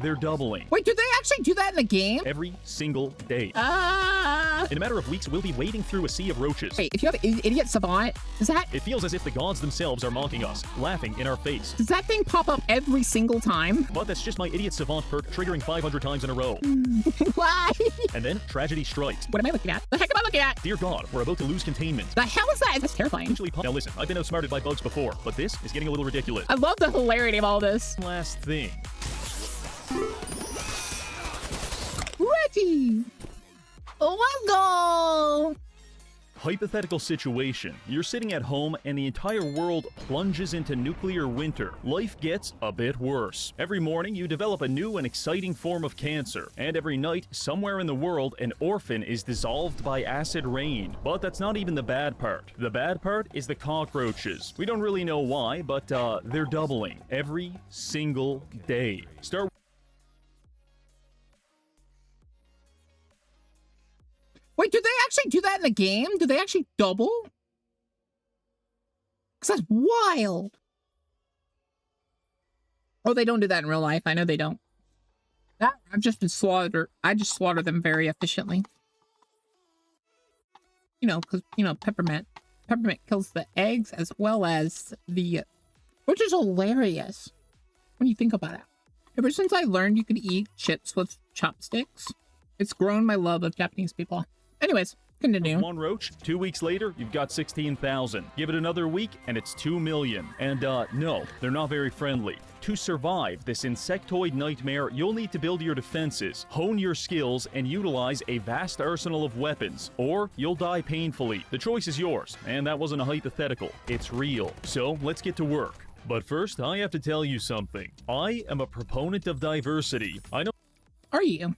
they're doubling. Wait, do they actually do that in the game? Every single day. In a matter of weeks, we'll be wading through a sea of roaches. Wait, if you have idiot savant, does that... It feels as if the gods themselves are mocking us, laughing in our face. Does that thing pop up every single time? But that's just my idiot savant perk triggering 500 times in a row. Why? And then tragedy strikes. What am I looking at? The heck am I looking at? Dear God, we're about to lose containment. The hell is that? That's terrifying. Now listen, I've been outsmarted by bugs before, but this is getting a little ridiculous. I love the hilarity of all this. Last thing. Reggie! Let's go! Hypothetical situation. You're sitting at home and the entire world plunges into nuclear winter. Life gets a bit worse. Every morning you develop a new and exciting form of cancer. And every night, somewhere in the world, an orphan is dissolved by acid rain. But that's not even the bad part. The bad part is the cockroaches. We don't really know why, but they're doubling every single day. Wait, do they actually do that in the game? Do they actually double? Because that's wild. Oh, they don't do that in real life. I know they don't. I've just been slaughtered. I just slaughter them very efficiently. You know, because, you know, peppermint. Peppermint kills the eggs as well as the... Which is hilarious when you think about it. Ever since I learned you could eat chips with chopsticks, it's grown my love of Japanese people. Anyways, continue. One roach, 2 weeks later, you've got 16,000. Give it another week, and it's 2 million. And, no, they're not very friendly. To survive this insectoid nightmare, you'll need to build your defenses, hone your skills, and utilize a vast arsenal of weapons, or you'll die painfully. The choice is yours, and that wasn't a hypothetical. It's real. So, let's get to work. But first, I have to tell you something. I am a proponent of diversity. I know... Are you?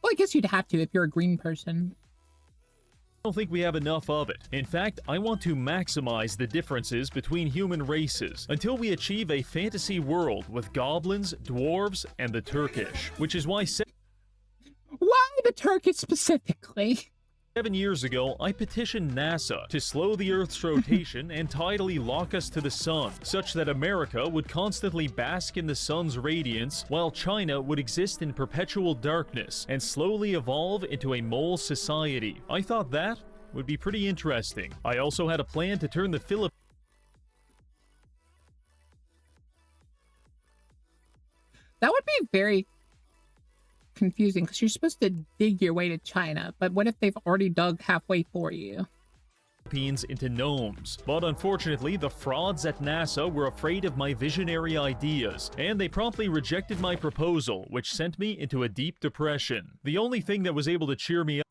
Well, I guess you'd have to if you're a green person. I don't think we have enough of it. In fact, I want to maximize the differences between human races until we achieve a fantasy world with goblins, dwarves, and the Turkish. Which is why... Why the Turkish specifically? 7 years ago, I petitioned NASA to slow the Earth's rotation and tidally lock us to the sun, such that America would constantly bask in the sun's radiance, while China would exist in perpetual darkness and slowly evolve into a mole society. I thought that would be pretty interesting. I also had a plan to turn the Philippines... That would be very confusing because you're supposed to dig your way to China, but what if they've already dug halfway for you? Into gnomes. But unfortunately, the frauds at NASA were afraid of my visionary ideas, and they promptly rejected my proposal, which sent me into a deep depression. The only thing that was able to cheer me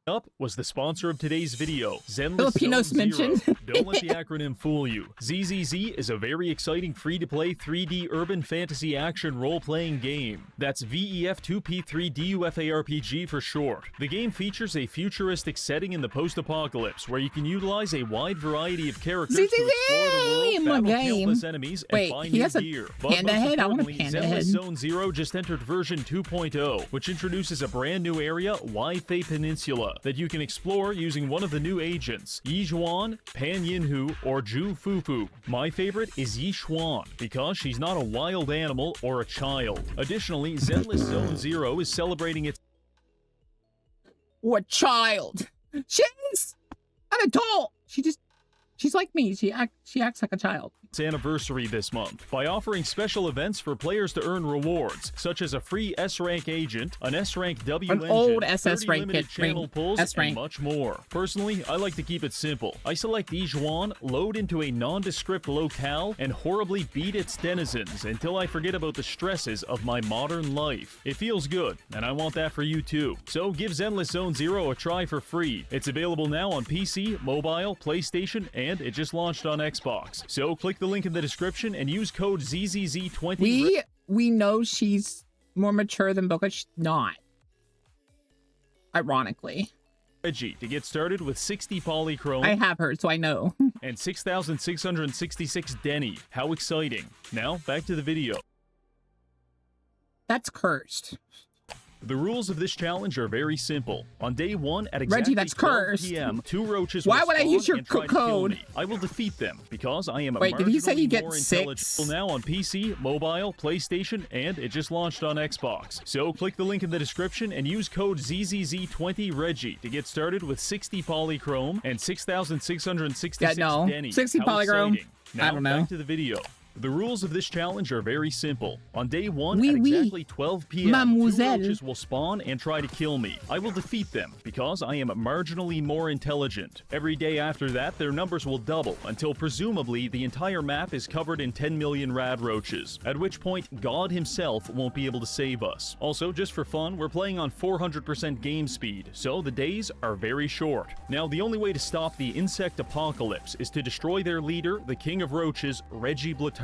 up was the sponsor of today's video, Filipinos mentioned. Don't let the acronym fool you. ZZZ is a very exciting free-to-play 3D urban fantasy action role-playing game. That's VEF2P3DUFARPG for short. The game features a futuristic setting in the post-apocalypse where you can utilize a wide variety of characters to explore the world, battle countless enemies, and find new gear. But most importantly, Zenless Zone Zero just entered version 2.0, which introduces a brand new area, Waifei Peninsula, that you can explore using one of the new agents, Yijuan, Pan Yinhu, or Zhu Fufu. My favorite is Yixuan, because she's not a wild animal or a child. Additionally, Zenless Zone Zero is celebrating its... What child? She's an adult! She's like me. She acts like a child. Its anniversary this month by offering special events for players to earn rewards, such as a free S-Rank agent, an S-Rank W an engine, old SS 30 rank limited channel pulls, and much more. Personally, I like to keep it simple. I select Yijuan, load into a nondescript locale, and horribly beat its denizens until I forget about the stresses of my modern life. It feels good, and I want that for you too. So give Zenless Zone Zero a try for free. It's available now on PC, mobile, PlayStation, and it just launched on Xbox. So click the link in the description and use code ZZZ20. We know she's more mature than Boka. She's not. Ironically. Reggie to get started with 60 polychrome. I have her, so I know. And 6,666 Denny. How exciting. Now, back to the video. That's cursed. The rules of this challenge are very simple. On day 1 at exactly Reggie, that's 12 cursed. p.m., 2 roaches Why will would I use your code? I will defeat them because I am Wait, did he say you get more 6? now on PC, mobile, PlayStation, and it just launched on Xbox. So click the link in the description and use code ZZZ20Reggie to get started with 60 polychrome and 6,666 Denny. 60 polychrome. Now, I don't know. Back to the video. The rules of this challenge are very simple. On day 1 at exactly 12 p.m., 2 roaches will spawn and try to kill me. I will defeat them because I am marginally more intelligent. Every day after that, their numbers will double until presumably the entire map is covered in 10 million rad roaches, at which point God himself won't be able to save us. Also, just for fun, we're playing on 400% game speed, so the days are very short. Now, the only way to stop the insect apocalypse is to destroy their leader, the king of roaches, Reggie Blattaria.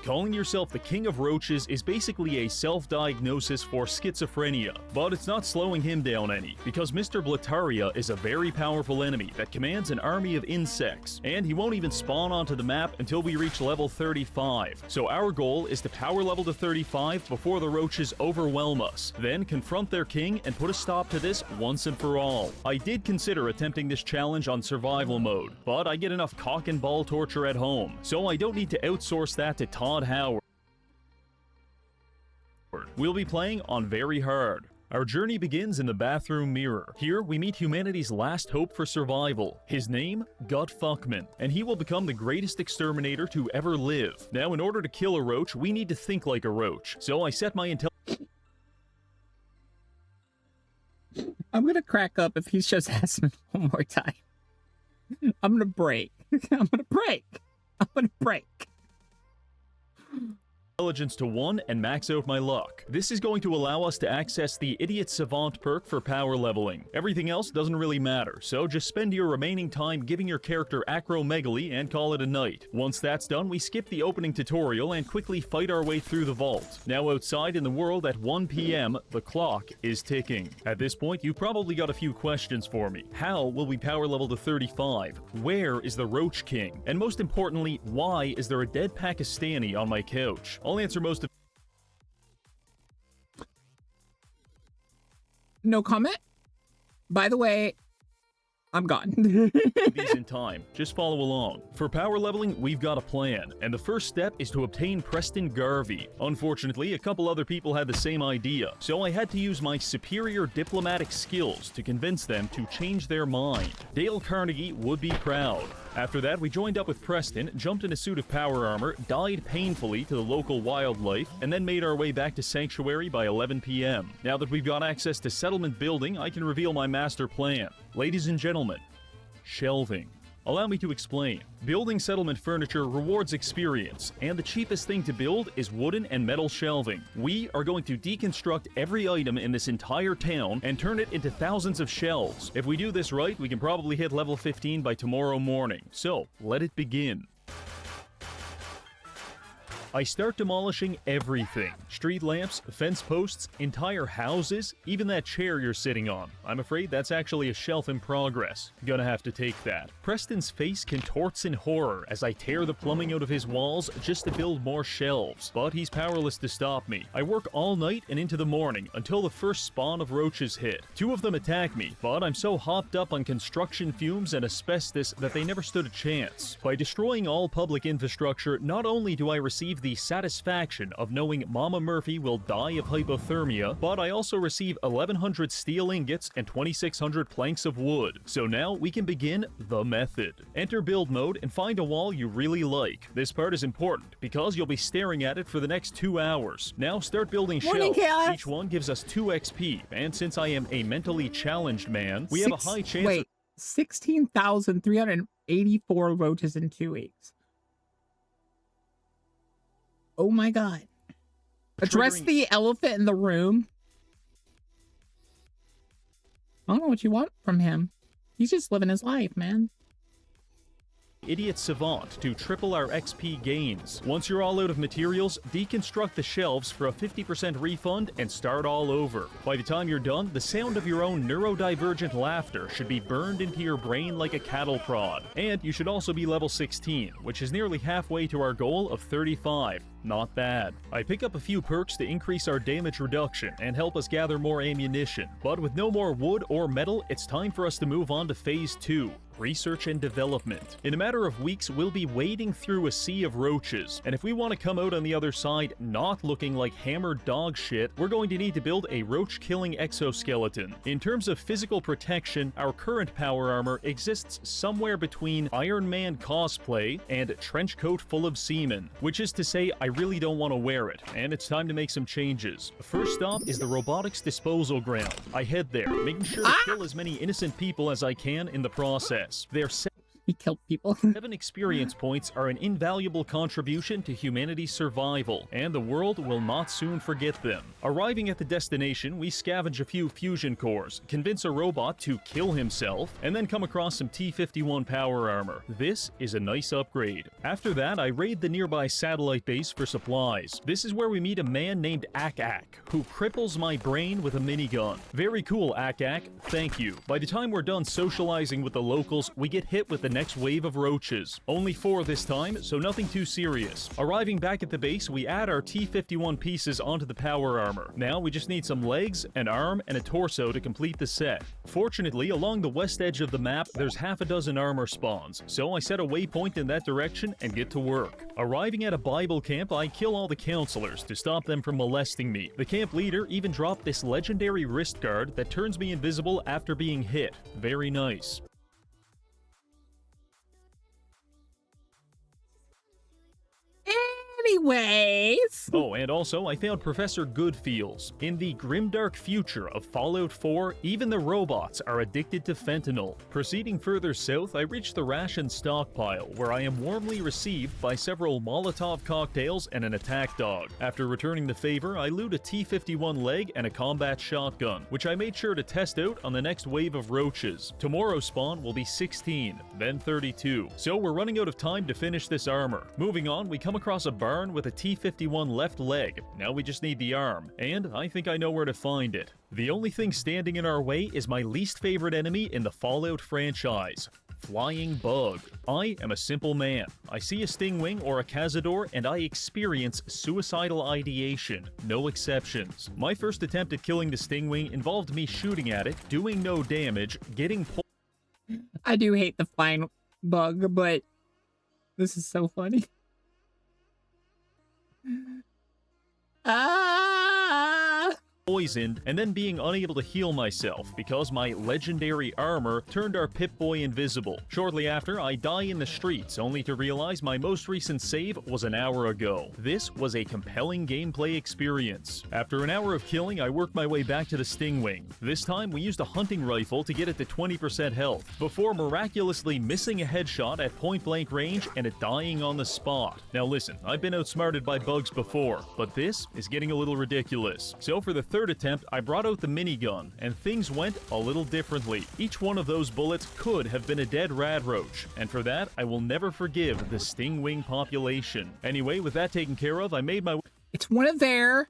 Calling yourself the king of roaches is basically a self-diagnosis for schizophrenia, but it's not slowing him down any, because Mr. Blattaria is a very powerful enemy that commands an army of insects, and he won't even spawn onto the map until we reach level 35. So our goal is to power level to 35 before the roaches overwhelm us, then confront their king and put a stop to this once and for all. I did consider attempting this challenge on survival mode, but I get enough cock and ball torture at home, so I don't need to outsource that to Todd Howard. We'll be playing on very hard. Our journey begins in the bathroom mirror. Here, we meet humanity's last hope for survival. His name, Gut Fuckman, and he will become the greatest exterminator to ever live. Now, in order to kill a roach, we need to think like a roach. So I set my intelligence. I'm gonna crack up if he's just asking one more time. I'm gonna break. I'm gonna break. Intelligence to 1 and max out my luck. This is going to allow us to access the Idiot Savant perk for power leveling. Everything else doesn't really matter, so just spend your remaining time giving your character acromegaly and call it a night. Once that's done, we skip the opening tutorial and quickly fight our way through the vault. Now outside in the world at 1 p.m., the clock is ticking. At this point, you've probably got a few questions for me. How will we power level to 35? Where is the Roach King? And most importantly, why is there a dead Pakistani on my couch? I'll answer most of... No comment. By the way, I'm gone. these in time. Just follow along. For power leveling, we've got a plan, and the first step is to obtain Preston Garvey. Unfortunately, a couple other people had the same idea, so I had to use my superior diplomatic skills to convince them to change their mind. Dale Carnegie would be proud. After that, we joined up with Preston, jumped in a suit of power armor, died painfully to the local wildlife, and then made our way back to Sanctuary by 11 p.m. Now that we've got access to Settlement Building, I can reveal my master plan. Ladies and gentlemen, shelving. Allow me to explain. Building settlement furniture rewards experience, and the cheapest thing to build is wooden and metal shelving. We are going to deconstruct every item in this entire town and turn it into thousands of shelves. If we do this right, we can probably hit level 15 by tomorrow morning. So, let it begin. I start demolishing everything. Street lamps, fence posts, entire houses, even that chair you're sitting on. I'm afraid that's actually a shelf in progress. Gonna have to take that. Preston's face contorts in horror as I tear the plumbing out of his walls just to build more shelves, but he's powerless to stop me. I work all night and into the morning until the first spawn of roaches hit. 2 of them attack me, but I'm so hopped up on construction fumes and asbestos that they never stood a chance. By destroying all public infrastructure, not only do I receive the satisfaction of knowing Mama Murphy will die of hypothermia, but I also receive 1,100 steel ingots and 2,600 planks of wood. So now we can begin the method. Enter build mode and find a wall you really like. This part is important because you'll be staring at it for the next 2 hours. Now start building shelves. Each one gives us 2 XP, and since I am a mentally challenged man, we have a high chance. Wait, 16,384 roaches in 2 weeks. Oh my god. Address the elephant in the room. I don't know what you want from him. He's just living his life, man. Idiot Savant to triple our XP gains. Once you're all out of materials, deconstruct the shelves for a 50% refund and start all over. By the time you're done, the sound of your own neurodivergent laughter should be burned into your brain like a cattle prod. And you should also be level 16, which is nearly halfway to our goal of 35. Not bad. I pick up a few perks to increase our damage reduction and help us gather more ammunition, but with no more wood or metal, it's time for us to move on to Phase 2. Research and development. In a matter of weeks, we'll be wading through a sea of roaches, and if we want to come out on the other side not looking like hammered dog shit, we're going to need to build a roach-killing exoskeleton. In terms of physical protection, our current power armor exists somewhere between Iron Man cosplay and trench coat full of semen, which is to say I really don't want to wear it, and it's time to make some changes. First stop is the robotics disposal ground. I head there, making sure to kill as many innocent people as I can in the process. He killed people. 7 experience points are an invaluable contribution to humanity's survival, and the world will not soon forget them. Arriving at the destination, we scavenge a few fusion cores, convince a robot to kill himself, and then come across some T-51 power armor. This is a nice upgrade. After that, I raid the nearby satellite base for supplies. This is where we meet a man named Ak-Ak, who cripples my brain with a minigun. Very cool, Ak-Ak. Thank you. By the time we're done socializing with the locals, we get hit with the next wave of roaches. Only 4 this time, so nothing too serious. Arriving back at the base, we add our T-51 pieces onto the power armor. Now we just need some legs, an arm, and a torso to complete the set. Fortunately, along the west edge of the map, there's half a dozen armor spawns, so I set a waypoint in that direction and get to work. Arriving at a Bible camp, I kill all the counselors to stop them from molesting me. The camp leader even dropped this legendary wrist guard that turns me invisible after being hit. Very nice. Anyways. Oh, and also, I found Professor Goodfeels. In the grimdark future of Fallout 4, even the robots are addicted to fentanyl. Proceeding further south, I reach the ration stockpile, where I am warmly received by several Molotov cocktails and an attack dog. After returning the favor, I loot a T-51 leg and a combat shotgun, which I made sure to test out on the next wave of roaches. Tomorrow's spawn will be 16, then 32. So we're running out of time to finish this armor. Moving on, we come across a barn with a T-51 left leg. Now we just need the arm, and I think I know where to find it. The only thing standing in our way is my least favorite enemy in the Fallout franchise. Flying bug. I am a simple man. I see a stingwing or a cazador and I experience suicidal ideation. No exceptions. My first attempt at killing the stingwing involved me shooting at it, doing no damage, getting I do hate the flying bug, but this is so funny. Poisoned, and then being unable to heal myself because my legendary armor turned our Pip-Boy invisible. Shortly after, I die in the streets, only to realize my most recent save was an hour ago. This was a compelling gameplay experience. After an hour of killing, I worked my way back to the Stingwing. This time, we used a hunting rifle to get it to 20% health, before miraculously missing a headshot at point-blank range and it dying on the spot. Now listen, I've been outsmarted by bugs before, but this is getting a little ridiculous. So for the third attempt, I brought out the minigun, and things went a little differently. Each one of those bullets could have been a dead rad roach, and for that, I will never forgive the stingwing population. Anyway, with that taken care of, I made my... It's one of their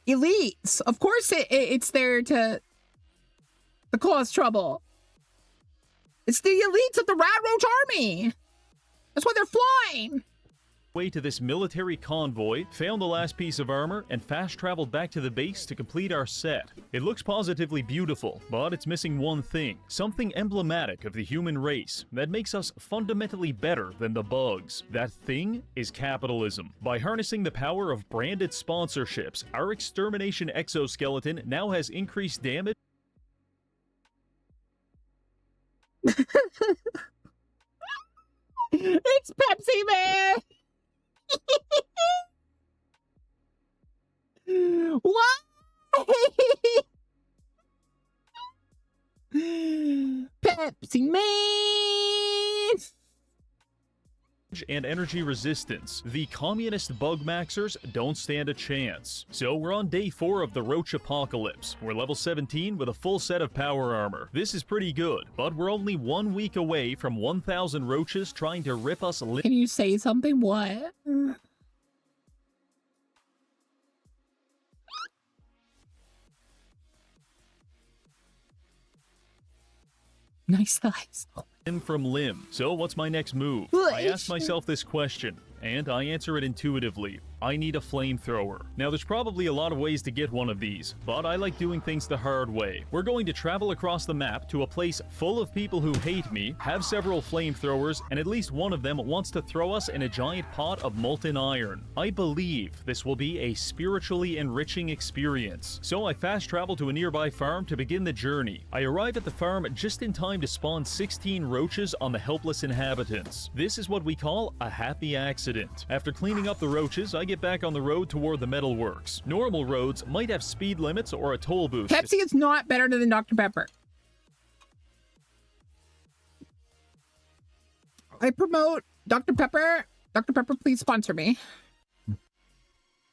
elites. Of course it's there to cause trouble. It's the elites of the Rad Roach Army. That's why they're flying. Way to this military convoy, found the last piece of armor, and fast traveled back to the base to complete our set. It looks positively beautiful, but it's missing one thing, something emblematic of the human race that makes us fundamentally better than the bugs. That thing is capitalism. By harnessing the power of branded sponsorships, our extermination exoskeleton now has increased damage. It's Pepsi Man! Why? Pepsi Man! and energy resistance. The communist bug maxers don't stand a chance. So we're on day 4 of the Roach Apocalypse. We're level 17 with a full set of power armor. This is pretty good, but we're only 1 week away from 1,000 roaches trying to rip us. Can you say something? What? Nice thighs. Limb from limb. So what's my next move? I ask myself this question, and I answer it intuitively. I need a flamethrower. Now there's probably a lot of ways to get one of these, but I like doing things the hard way. We're going to travel across the map to a place full of people who hate me, have several flamethrowers, and at least one of them wants to throw us in a giant pot of molten iron. I believe this will be a spiritually enriching experience. So I fast travel to a nearby farm to begin the journey. I arrive at the farm just in time to spawn 16 roaches on the helpless inhabitants. This is what we call a happy accident. After cleaning up the roaches, I get back on the road toward the metalworks. Normal roads might have speed limits or a toll booth. Pepsi is not better than Dr. Pepper. I promote Dr. Pepper. Dr. Pepper, please sponsor me.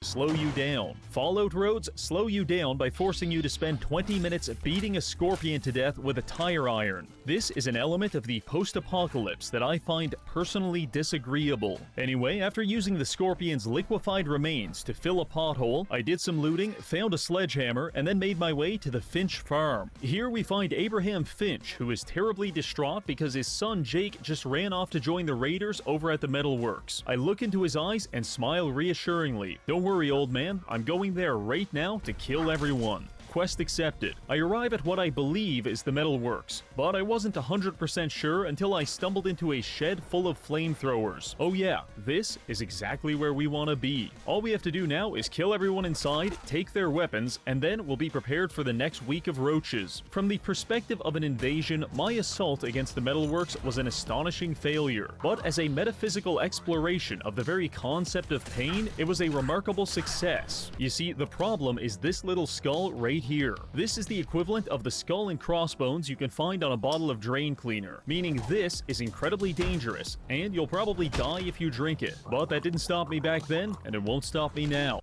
Slow you down. Fallout roads slow you down by forcing you to spend 20 minutes beating a scorpion to death with a tire iron. This is an element of the post-apocalypse that I find personally disagreeable. Anyway, after using the scorpion's liquefied remains to fill a pothole, I did some looting, found a sledgehammer, and then made my way to the Finch farm. Here we find Abraham Finch, who is terribly distraught because his son Jake just ran off to join the raiders over at the metalworks. I look into his eyes and smile reassuringly. Don't worry, old man, I'm going there right now to kill everyone. Quest accepted. I arrive at what I believe is the metalworks, but I wasn't 100% sure until I stumbled into a shed full of flamethrowers. Oh yeah, this is exactly where we want to be. All we have to do now is kill everyone inside, take their weapons, and then we'll be prepared for the next week of roaches. From the perspective of an invasion, my assault against the metalworks was an astonishing failure, but as a metaphysical exploration of the very concept of pain, it was a remarkable success. You see, the problem is this little skull right here. This is the equivalent of the skull and crossbones you can find on a bottle of drain cleaner, meaning this is incredibly dangerous, and you'll probably die if you drink it. But that didn't stop me back then, and it won't stop me now.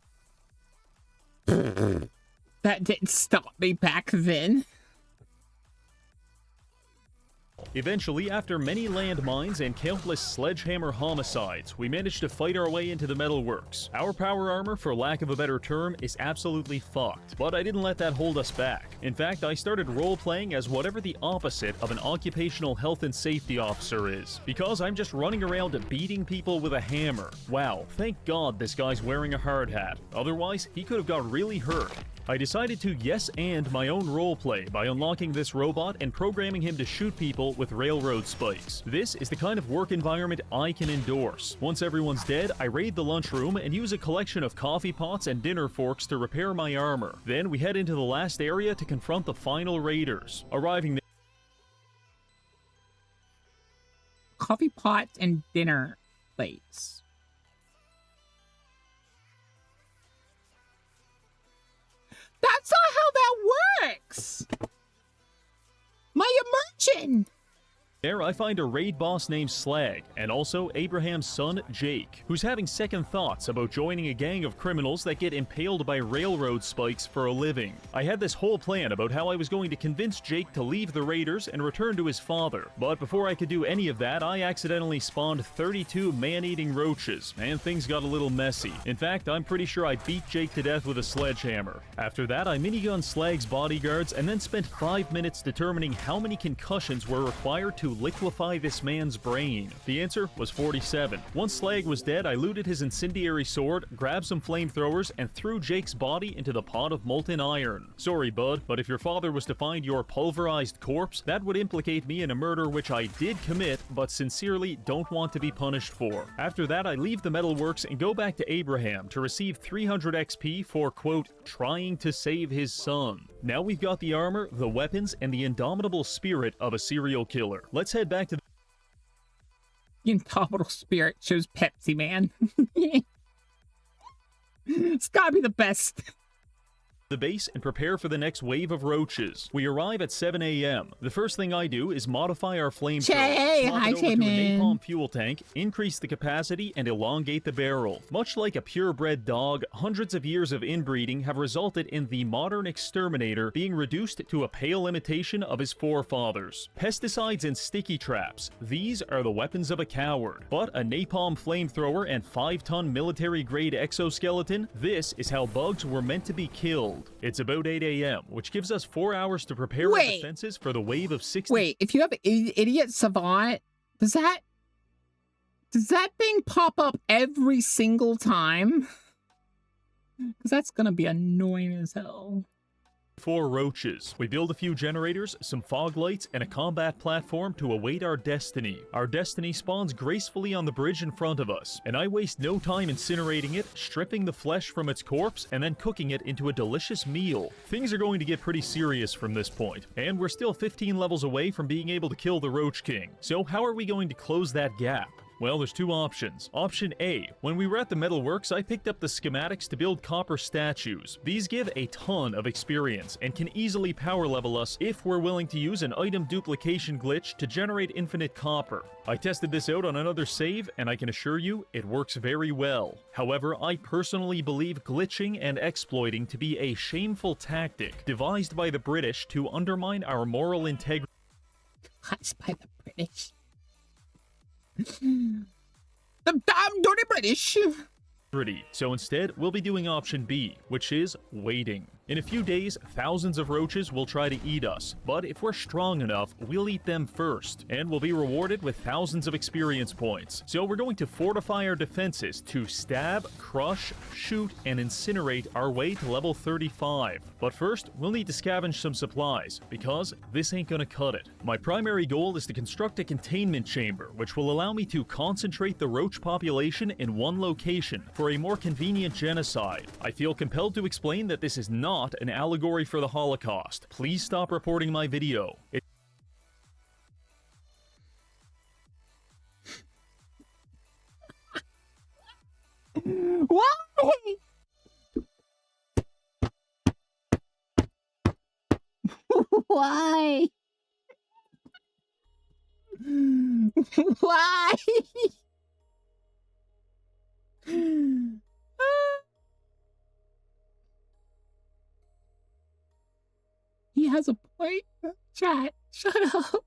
That didn't stop me back then. Eventually, after many landmines and countless sledgehammer homicides, we managed to fight our way into the metalworks. Our power armor, for lack of a better term, is absolutely fucked, but I didn't let that hold us back. In fact, I started role-playing as whatever the opposite of an occupational health and safety officer is, because I'm just running around beating people with a hammer. Wow, thank God this guy's wearing a hard hat, otherwise he could have got really hurt. I decided to yes-and my own roleplay by unlocking this robot and programming him to shoot people with railroad spikes. This is the kind of work environment I can endorse. Once everyone's dead, I raid the lunchroom and use a collection of coffee pots and dinner forks to repair my armor. Then we head into the last area to confront the final raiders. Arriving there, coffee pots and dinner plates. That's not how that works! My immersion! there I find a raid boss named Slag, and also Abraham's son, Jake, who's having second thoughts about joining a gang of criminals that get impaled by railroad spikes for a living. I had this whole plan about how I was going to convince Jake to leave the raiders and return to his father, but before I could do any of that, I accidentally spawned 32 man-eating roaches, and things got a little messy. In fact, I'm pretty sure I beat Jake to death with a sledgehammer. After that, I minigun Slag's bodyguards and then spent 5 minutes determining how many concussions were required to liquefy this man's brain. The answer was 47. Once Slag was dead, I looted his incendiary sword, grabbed some flamethrowers, and threw Jake's body into the pot of molten iron. Sorry, bud, but if your father was to find your pulverized corpse, that would implicate me in a murder which I did commit, but sincerely don't want to be punished for. After that, I leave the metalworks and go back to Abraham to receive 300 XP for, quote, trying to save his son. Now we've got the armor, the weapons, and the indomitable spirit of a serial killer. Let's head back to the indomitable spirit shows Pepsi, man. It's gotta be the best. the base and prepare for the next wave of roaches. We arrive at 7 a.m. The first thing I do is modify our flamethrower, swap it over to a napalm fuel tank, increase the capacity, and elongate the barrel. Much like a purebred dog, hundreds of years of inbreeding have resulted in the modern exterminator being reduced to a pale imitation of his forefathers. Pesticides and sticky traps, these are the weapons of a coward. But a napalm flamethrower and 5-ton military-grade exoskeleton, this is how bugs were meant to be killed. It's about 8 a.m., which gives us 4 hours to prepare our defenses for the wave of 60. Wait, if you have Idiot Savant, does that thing pop up every single time? Because that's gonna be annoying as hell. 4 roaches. We build a few generators, some fog lights, and a combat platform to await our destiny. Our destiny spawns gracefully on the bridge in front of us, and I waste no time incinerating it, stripping the flesh from its corpse, and then cooking it into a delicious meal. Things are going to get pretty serious from this point, and we're still 15 levels away from being able to kill the Roach King. So how are we going to close that gap? Well, there's 2 options. Option A, when we were at the metalworks, I picked up the schematics to build copper statues. These give a ton of experience and can easily power level us if we're willing to use an item duplication glitch to generate infinite copper. I tested this out on another save, and I can assure you, it works very well. However, I personally believe glitching and exploiting to be a shameful tactic devised by the British to undermine our moral integrity. Devised by the British. The damn dirty British! So instead, we'll be doing option B, which is waiting. In a few days, thousands of roaches will try to eat us, but if we're strong enough, we'll eat them first, and we'll be rewarded with thousands of experience points. So we're going to fortify our defenses to stab, crush, shoot, and incinerate our way to level 35. But first, we'll need to scavenge some supplies, because this ain't gonna cut it. My primary goal is to construct a containment chamber, which will allow me to concentrate the roach population in one location for a more convenient genocide. I feel compelled to explain that this is not an allegory for the Holocaust. Please stop reporting my video. Why? Why? Why? He has a point. Chat, shut up.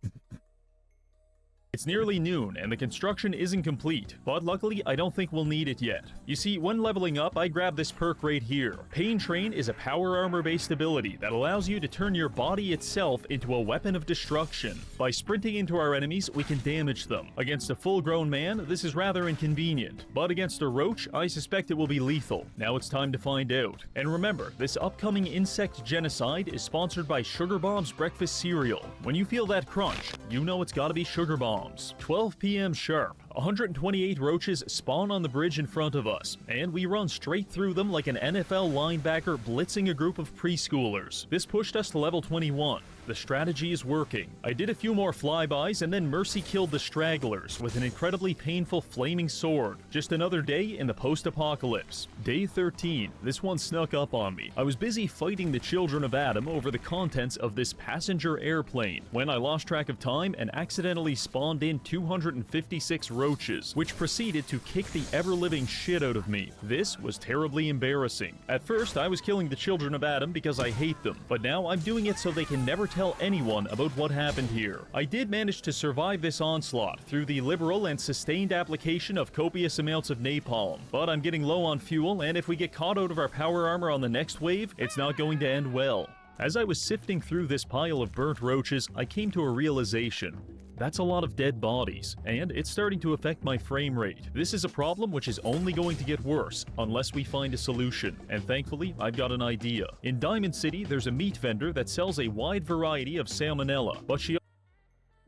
It's nearly noon, and the construction isn't complete, but luckily I don't think we'll need it yet. You see, when leveling up, I grabbed this perk right here. Payn Train is a power armor-based ability that allows you to turn your body itself into a weapon of destruction. By sprinting into our enemies, we can damage them. Against a full-grown man, this is rather inconvenient, but against a roach, I suspect it will be lethal. Now it's time to find out. And remember, this upcoming insect genocide is sponsored by Sugar Bomb's breakfast cereal. When you feel that crunch, you know it's gotta be Sugar Bomb. 12 p.m. sharp. 128 roaches spawn on the bridge in front of us, and we run straight through them like an NFL linebacker blitzing a group of preschoolers. This pushed us to level 21. The strategy is working. I did a few more flybys and then mercy killed the stragglers with an incredibly painful flaming sword. Just another day in the post-apocalypse. Day 13. This one snuck up on me. I was busy fighting the children of Adam over the contents of this passenger airplane when I lost track of time and accidentally spawned in 256 roaches, which proceeded to kick the ever-living shit out of me. This was terribly embarrassing. At first, I was killing the children of Adam because I hate them, but now I'm doing it so they can never tell anyone about what happened here. I did manage to survive this onslaught through the liberal and sustained application of copious amounts of napalm, but I'm getting low on fuel, and if we get caught out of our power armor on the next wave, it's not going to end well. As I was sifting through this pile of burnt roaches, I came to a realization. That's a lot of dead bodies, and it's starting to affect my frame rate. This is a problem which is only going to get worse unless we find a solution, and thankfully, I've got an idea. In Diamond City, there's a meat vendor that sells a wide variety of salmonella, but she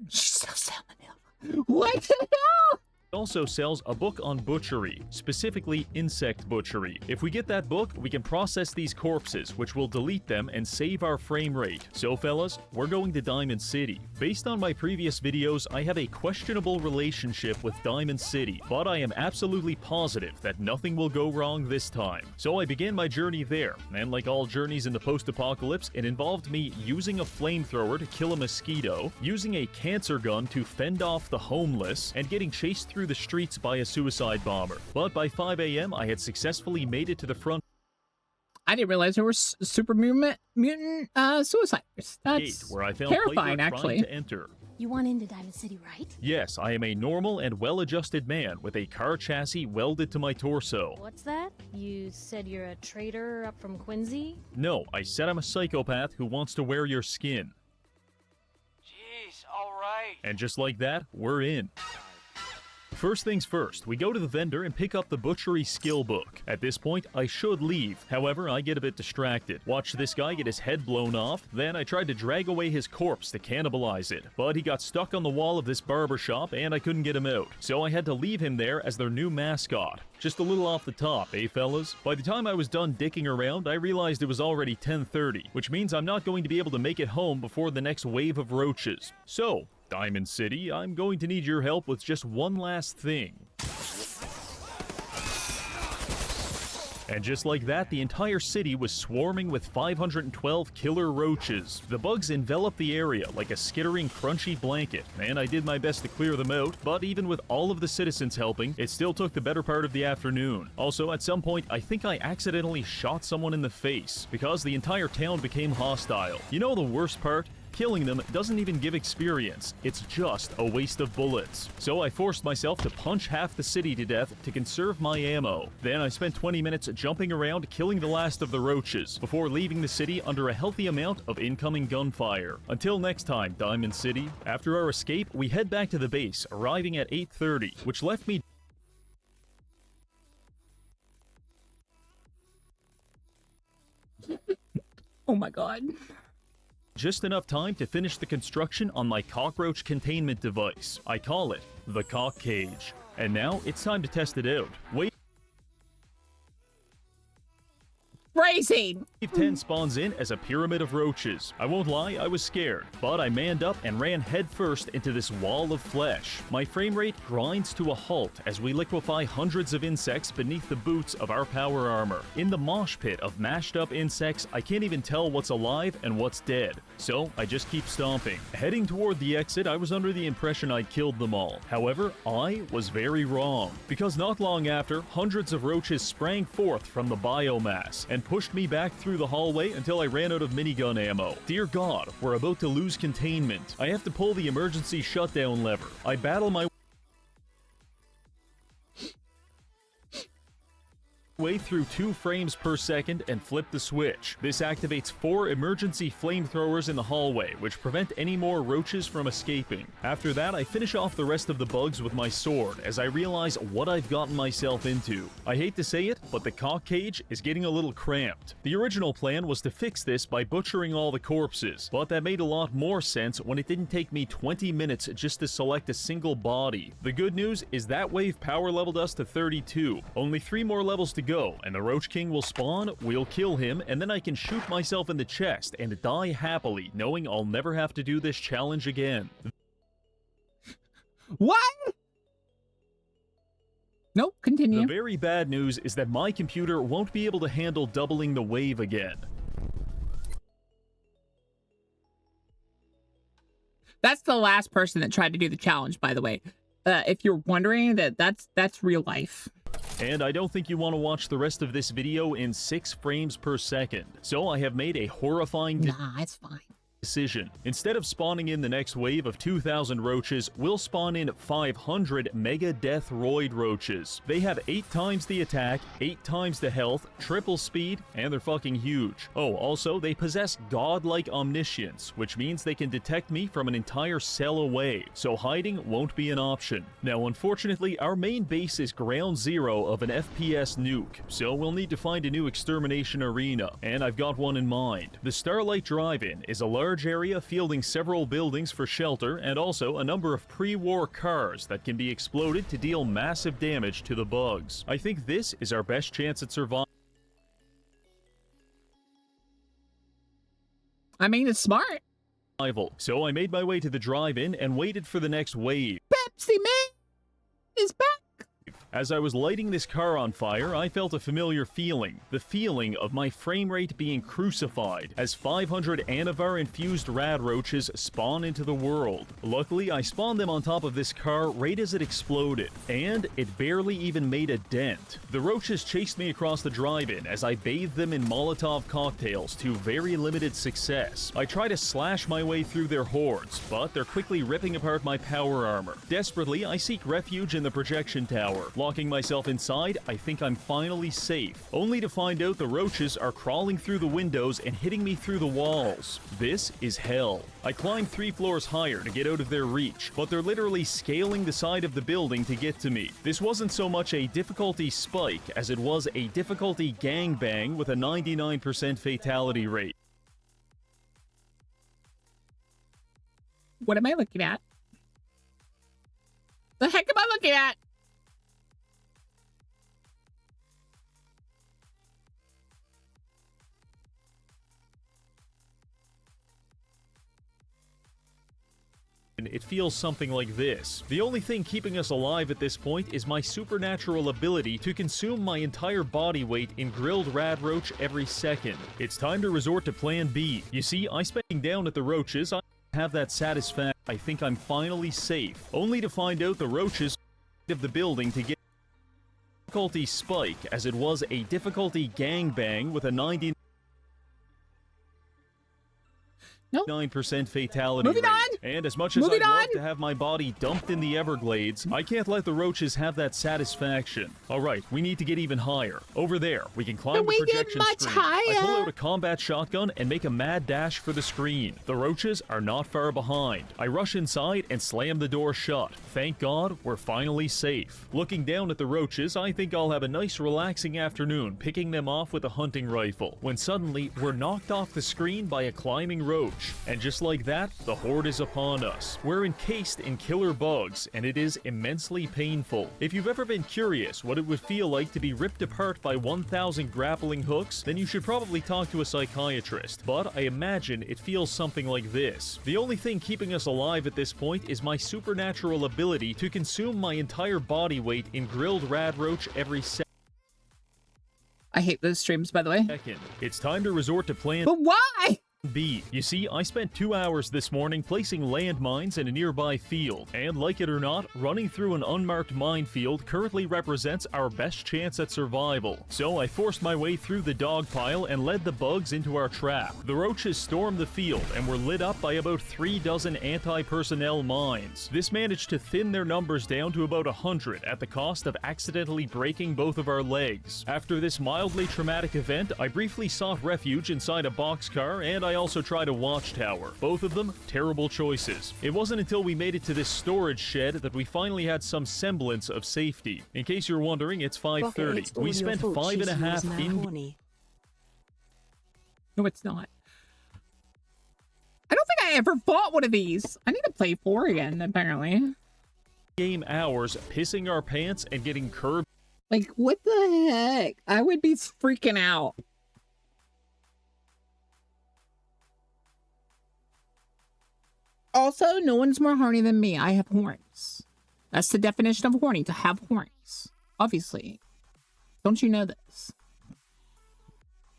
sells salmonella. What the hell? also sells a book on butchery, specifically insect butchery. If we get that book, we can process these corpses, which will delete them and save our frame rate. So fellas, we're going to Diamond City. Based on my previous videos, I have a questionable relationship with Diamond City, but I am absolutely positive that nothing will go wrong this time. So I began my journey there, and like all journeys in the post-apocalypse, it involved me using a flamethrower to kill a mosquito, using a cancer gun to fend off the homeless, and getting chased through the streets by a suicide bomber. But by 5 a.m., I had successfully made it to the front. I didn't realize there were super mutant suicides. That's where I found terrifying, actually. To enter. You want into Diamond City, right? Yes, I am a normal and well-adjusted man with a car chassis welded to my torso. What's that? You said you're a trader up from Quincy? No, I said I'm a psychopath who wants to wear your skin. Jeez, alright. And just like that, we're in. First things first, we go to the vendor and pick up the butchery skill book. At this point, I should leave. However, I get a bit distracted. Watch this guy get his head blown off. Then I tried to drag away his corpse to cannibalize it. But he got stuck on the wall of this barbershop and I couldn't get him out. So I had to leave him there as their new mascot. Just a little off the top, eh fellas? By the time I was done dicking around, I realized it was already 10:30, which means I'm not going to be able to make it home before the next wave of roaches. So, Diamond City, I'm going to need your help with just one last thing. And just like that, the entire city was swarming with 512 killer roaches. The bugs enveloped the area like a skittering, crunchy blanket, and I did my best to clear them out, but even with all of the citizens helping, it still took the better part of the afternoon. Also, at some point, I think I accidentally shot someone in the face, because the entire town became hostile. You know the worst part? Killing them doesn't even give experience, it's just a waste of bullets. So I forced myself to punch half the city to death to conserve my ammo. Then I spent 20 minutes jumping around killing the last of the roaches, before leaving the city under a healthy amount of incoming gunfire. Until next time, Diamond City. After our escape, we head back to the base, arriving at 8:30, which left me Oh my god. just enough time to finish the construction on my cockroach containment device. I call it the cock cage. And now it's time to test it out. Wave 10 spawns in as a pyramid of roaches. I won't lie, I was scared, but I manned up and ran headfirst into this wall of flesh. My frame rate grinds to a halt as we liquefy hundreds of insects beneath the boots of our power armor. In the mosh pit of mashed up insects, I can't even tell what's alive and what's dead, so I just keep stomping. Heading toward the exit, I was under the impression I'd killed them all. However, I was very wrong, because not long after, hundreds of roaches sprang forth from the biomass and pushed me back through the hallway until I ran out of minigun ammo. Dear God, we're about to lose containment. I have to pull the emergency shutdown lever. I battle my way through 2 frames per second and flip the switch. This activates 4 emergency flamethrowers in the hallway, which prevent any more roaches from escaping. After that, I finish off the rest of the bugs with my sword as I realize what I've gotten myself into. I hate to say it, but the cock cage is getting a little cramped. The original plan was to fix this by butchering all the corpses, but that made a lot more sense when it didn't take me 20 minutes just to select a single body. The good news is that wave power leveled us to 32. Only 3 more levels to go, and the Roach King will spawn, we'll kill him, and then I can shoot myself in the chest and die happily, knowing I'll never have to do this challenge again. What? Nope, continue. The very bad news is that my computer won't be able to handle doubling the wave again. That's the last person that tried to do the challenge, by the way. If you're wondering, that's real life. And I don't think you want to watch the rest of this video in 6 frames per second. So I have made a horrifying it's fine. decision. Instead of spawning in the next wave of 2,000 roaches, we'll spawn in 500 Mega Death Roid roaches. They have 8 times the attack, 8 times the health, triple speed, and they're fucking huge. Oh, also, they possess godlike omniscience, which means they can detect me from an entire cell away, so hiding won't be an option. Now, unfortunately, our main base is ground zero of an FPS nuke, so we'll need to find a new extermination arena, and I've got one in mind. The Starlight Drive-In is a large large area fielding several buildings for shelter and also a number of pre-war cars that can be exploded to deal massive damage to the bugs. I think this is our best chance at survival. I mean, it's smart. So I made my way to the drive-in and waited for the next wave. Pepsi Man is back. As I was lighting this car on fire, I felt a familiar feeling. The feeling of my frame rate being crucified as 500 Anavar-infused rad roaches spawn into the world. Luckily, I spawned them on top of this car right as it exploded, and it barely even made a dent. The roaches chased me across the drive-in as I bathed them in Molotov cocktails to very limited success. I try to slash my way through their hordes, but they're quickly ripping apart my power armor. Desperately, I seek refuge in the projection tower. Locking myself inside, I think I'm finally safe, only to find out the roaches are crawling through the windows and hitting me through the walls. This is hell. I climbed 3 floors higher to get out of their reach, but they're literally scaling the side of the building to get to me. This wasn't so much a difficulty spike as it was a difficulty gangbang with a 99% fatality rate. What am I looking at? The heck am I looking at? It feels something like this. The only thing keeping us alive at this point is my supernatural ability to consume my entire body weight in grilled rad roach every second. It's time to resort to plan B. You see, I spending down at the roaches, I have that satisfaction. I think I'm finally safe, only to find out the roaches of the building to get difficulty spike as it was a difficulty gangbang with a 99% fatality rate. And as much as I'd love to have my body dumped in the Everglades, I can't let the roaches have that satisfaction. Alright, we need to get even higher. Over there, we can climb the projection screen. I pull out a combat shotgun and make a mad dash for the screen. The roaches are not far behind. I rush inside and slam the door shut. Thank God, we're finally safe. Looking down at the roaches, I think I'll have a nice relaxing afternoon picking them off with a hunting rifle, when suddenly we're knocked off the screen by a climbing roach. And just like that, the horde is upon us. We're encased in killer bugs, and it is immensely painful. If you've ever been curious what it would feel like to be ripped apart by 1,000 grappling hooks, then you should probably talk to a psychiatrist. But I imagine it feels something like this. The only thing keeping us alive at this point is my supernatural ability to consume my entire body weight in grilled rad roach every second. I hate those streams, by the way. It's time to resort to plan But why? B. You see, I spent 2 hours this morning placing landmines in a nearby field, and like it or not, running through an unmarked minefield currently represents our best chance at survival. So I forced my way through the dog pile and led the bugs into our trap. The roaches stormed the field and were lit up by about 3 dozen anti-personnel mines. This managed to thin their numbers down to about 100 at the cost of accidentally breaking both of our legs. After this mildly traumatic event, I briefly sought refuge inside a boxcar, and I also tried a watchtower. Both of them terrible choices. It wasn't until we made it to this storage shed that we finally had some semblance of safety. In case you're wondering, it's 5:30. We spent 5.5 in... No, it's not. I don't think I ever bought one of these. I need to play 4 again, apparently. Game hours, pissing our pants and getting curbed. Like, what the heck? I would be freaking out. Also, no one's more horny than me. I have horns. That's the definition of horny, to have horns. Obviously. Don't you know this?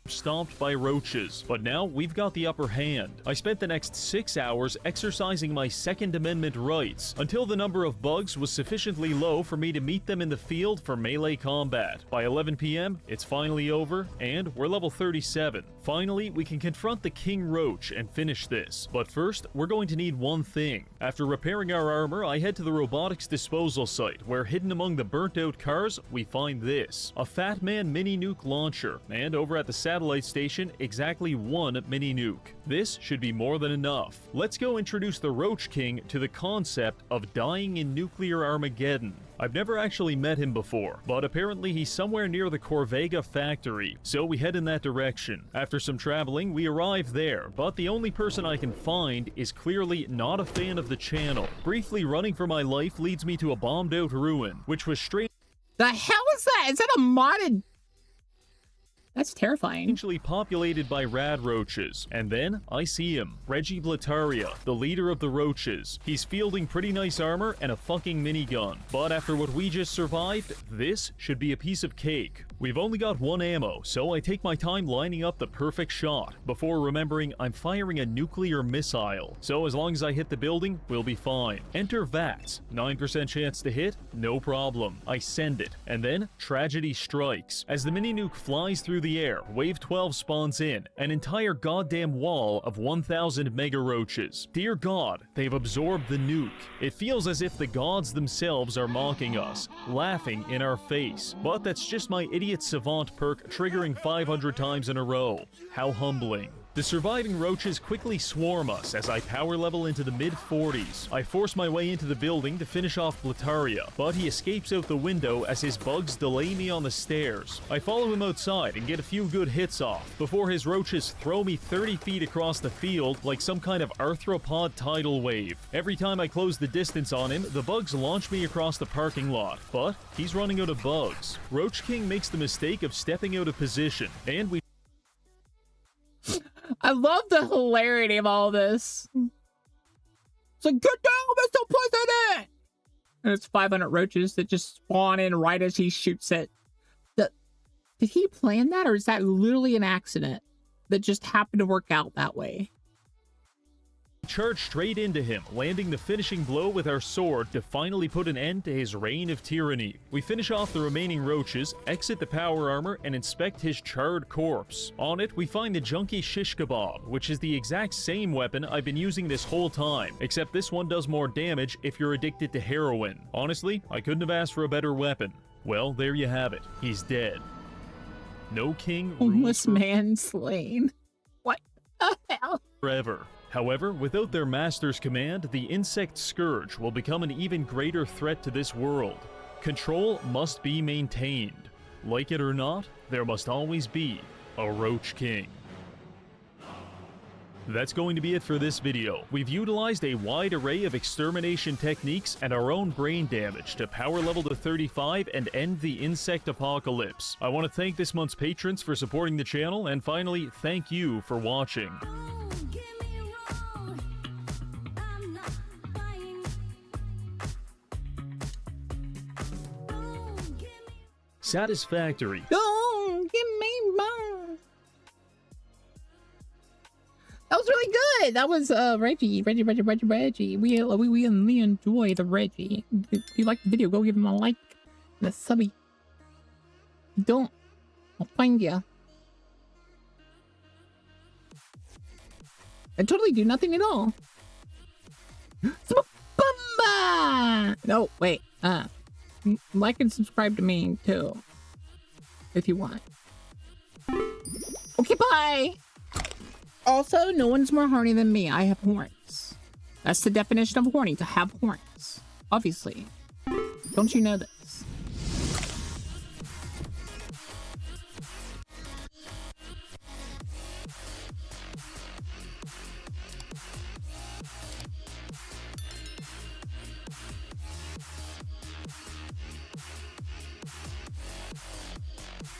Stomped by roaches, but now we've got the upper hand. I spent the next 6 hours exercising my Second Amendment rights until the number of bugs was sufficiently low for me to meet them in the field for melee combat. By 11 p.m., it's finally over, and we're level 37. Finally, we can confront the King Roach and finish this. But first, we're going to need one thing. After repairing our armor, I head to the robotics disposal site, where hidden among the burnt-out cars, we find this. A Fat Man mini-nuke launcher, and over at the satellite station, exactly 1 mini-nuke. This should be more than enough. Let's go introduce the Roach King to the concept of dying in nuclear Armageddon. I've never actually met him before, but apparently he's somewhere near the Corvega factory, so we head in that direction. After some traveling, we arrive there, but the only person I can find is clearly not a fan of the channel. Briefly running for my life leads me to a bombed out ruin, which was straight. The hell is that? Is that a modded? That's terrifying. Strangely populated by rad roaches. And then I see him, Reggie, the leader of the Roaches. He's fielding pretty nice armor and a fucking minigun. But after what we just survived, this should be a piece of cake. We've only got one ammo, so I take my time lining up the perfect shot, before remembering I'm firing a nuclear missile. So as long as I hit the building, we'll be fine. Enter VATS. 9% chance to hit? No problem. I send it. And then, tragedy strikes. As the mini-nuke flies through the air, Wave 12 spawns in, an entire goddamn wall of 1,000 mega roaches. Dear God, they've absorbed the nuke. It feels as if the gods themselves are mocking us, laughing in our face. But that's just my idiot savant perk triggering 500 times in a row. How humbling. The surviving roaches quickly swarm us as I power level into the mid-40s. I force my way into the building to finish off Blataria, but he escapes out the window as his bugs delay me on the stairs. I follow him outside and get a few good hits off, before his roaches throw me 30 feet across the field like some kind of arthropod tidal wave. Every time I close the distance on him, the bugs launch me across the parking lot, but he's running out of bugs. Roach King makes the mistake of stepping out of position, and we I love the hilarity of all this. It's like, get down, Mr. President! And it's 500 roaches that just spawn in right as he shoots it. Did he plan that, or is that literally an accident that just happened to work out that way? charge straight into him, landing the finishing blow with our sword to finally put an end to his reign of tyranny. We finish off the remaining roaches, exit the power armor, and inspect his charred corpse. On it, we find the junky shish kebab, which is the exact same weapon I've been using this whole time, except this one does more damage if you're addicted to heroin. Honestly, I couldn't have asked for a better weapon. Well, there you have it. He's dead. No king homeless man slain. What the hell? Forever. However, without their master's command, the insect scourge will become an even greater threat to this world. Control must be maintained. Like it or not, there must always be a Roach King. That's going to be it for this video. We've utilized a wide array of extermination techniques and our own brain damage to power level to 35 and end the insect apocalypse. I want to thank this month's patrons for supporting the channel, and finally, thank you for watching. Satisfactory. Don't give me more. That was really good. That was Reggie. We really enjoy the Reggie. If you like the video, go give him a like and a subby. Don't, I'll find ya. I totally do nothing at all. No, wait. Like and subscribe to me too, if you want. Okay, bye. Also, no one's more horny than me. I have horns. That's the definition of horny, to have horns. Obviously. Don't you know that?